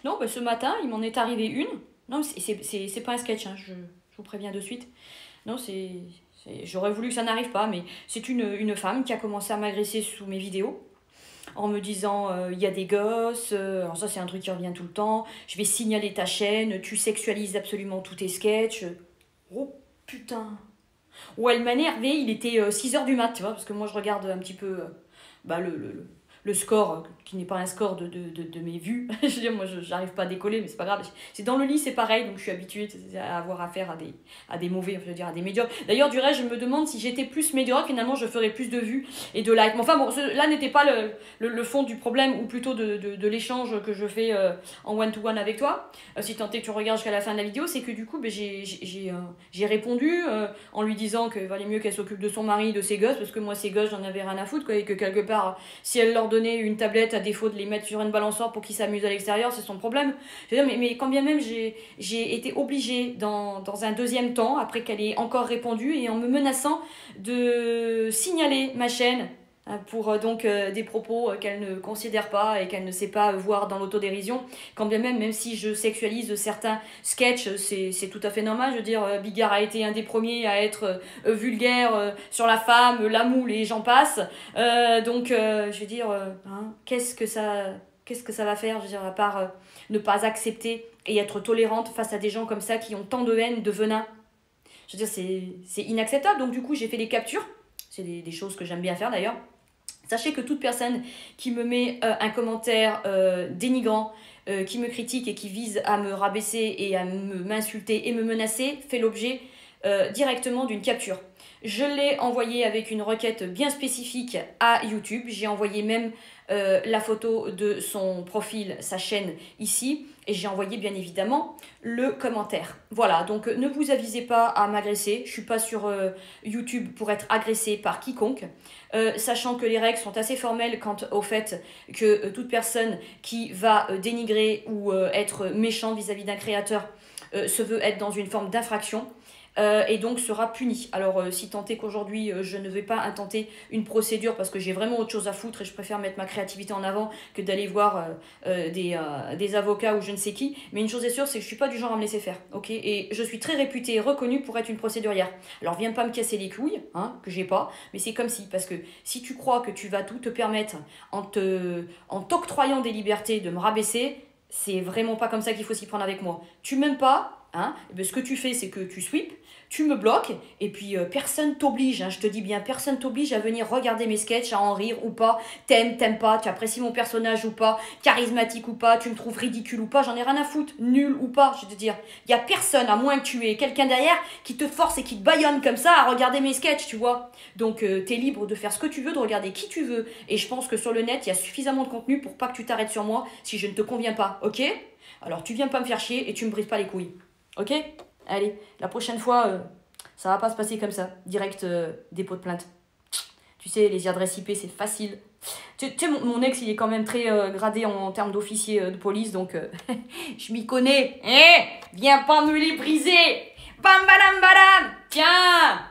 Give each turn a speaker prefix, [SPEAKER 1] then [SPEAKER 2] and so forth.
[SPEAKER 1] Non, bah, ce matin, il m'en est arrivé une. Non, c'est pas un sketch, hein, je vous préviens de suite. Non, j'aurais voulu que ça n'arrive pas, mais c'est une femme qui a commencé à m'agresser sous mes vidéos en me disant il y a des gosses, alors ça c'est un truc qui revient tout le temps, je vais signaler ta chaîne, tu sexualises absolument tous tes sketchs. Oh putain. Ou elle m'a énervé, il était 6 heures du mat, tu vois, parce que moi je regarde un petit peu bah, le score, qui n'est pas un score de mes vues. Je veux dire, moi j'arrive pas à décoller, mais c'est pas grave. C'est dans le lit, c'est pareil, donc je suis habituée à avoir affaire à des mauvais, je veux dire, à des médiocres. D'ailleurs, du reste, je me demande si j'étais plus médiocre, finalement je ferais plus de vues et de likes. Mais enfin bon, là n'était pas le fond du problème, ou plutôt de l'échange que je fais en one-to-one avec toi. Si tant est que tu regardes jusqu'à la fin de la vidéo, c'est que du coup, ben, j'ai répondu en lui disant qu'il valait mieux qu'elle s'occupe de son mari, de ses gosses, parce que moi, ses gosses, j'en avais rien à foutre, quoi, et que quelque part, si elle leur donnait une tablette à défaut de les mettre sur une balançoire pour qu'ils s'amusent à l'extérieur, c'est son problème. Je veux dire, mais quand bien même, j'ai été obligée, dans un deuxième temps, après qu'elle ait encore répondu, et en me menaçant de signaler ma chaîne pour donc des propos qu'elle ne considère pas et qu'elle ne sait pas voir dans l'autodérision, quand bien même si je sexualise certains sketchs, c'est tout à fait normal. Je veux dire, Bigard a été un des premiers à être vulgaire sur la femme, la moule et j'en passe, donc je veux dire, hein, qu'est-ce que ça va faire, je veux dire, à part ne pas accepter et être tolérante face à des gens comme ça qui ont tant de haine, de venin. Je veux dire, c'est inacceptable. Donc du coup, j'ai fait des captures, c'est des choses que j'aime bien faire d'ailleurs. Sachez que toute personne qui me met un commentaire dénigrant, qui me critique et qui vise à me rabaisser et à m'insulter et me menacer, fait l'objet directement d'une capture. Je l'ai envoyé avec une requête bien spécifique à YouTube. J'ai envoyé même la photo de son profil, sa chaîne ici. Et j'ai envoyé bien évidemment le commentaire. Voilà, donc ne vous avisez pas à m'agresser. Je ne suis pas sur YouTube pour être agressée par quiconque. Sachant que les règles sont assez formelles quant au fait que toute personne qui va dénigrer ou être méchant vis-à-vis d'un créateur se veut être dans une forme d'infraction. Et donc sera puni. Alors si tant est qu'aujourd'hui je ne vais pas intenter une procédure parce que j'ai vraiment autre chose à foutre et je préfère mettre ma créativité en avant que d'aller voir des avocats ou je ne sais qui, mais une chose est sûre, c'est que je suis pas du genre à me laisser faire, ok, et je suis très réputée et reconnue pour être une procédurière. Alors viens pas me casser les couilles, hein, que j'ai pas, mais c'est comme si, parce que si tu crois que tu vas tout te permettre en t'octroyant des libertés de me rabaisser, c'est vraiment pas comme ça qu'il faut s'y prendre avec moi. Tu m'aimes pas, hein, et bien, ce que tu fais, c'est que tu sweeps, tu me bloques, et puis personne t'oblige, hein, je te dis bien, personne t'oblige à venir regarder mes sketchs, à en rire ou pas, t'aimes pas, tu apprécies mon personnage ou pas, charismatique ou pas, tu me trouves ridicule ou pas, j'en ai rien à foutre, nul ou pas, je veux te dire. Il y a personne, à moins que tu aies quelqu'un derrière, qui te force et qui te baillonne comme ça à regarder mes sketchs, tu vois. Donc t'es libre de faire ce que tu veux, de regarder qui tu veux, et je pense que sur le net, il y a suffisamment de contenu pour pas que tu t'arrêtes sur moi si je ne te conviens pas, ok? Alors tu viens pas me faire chier et tu me brises pas les couilles. Ok? Allez, la prochaine fois, ça va pas se passer comme ça. Direct dépôt de plainte. Tu sais, les adresses IP, c'est facile. Tu sais, mon ex, il est quand même très gradé en termes d'officier de police, donc je m'y connais. Viens pas me les briser. Bam, badam, badam. Tiens.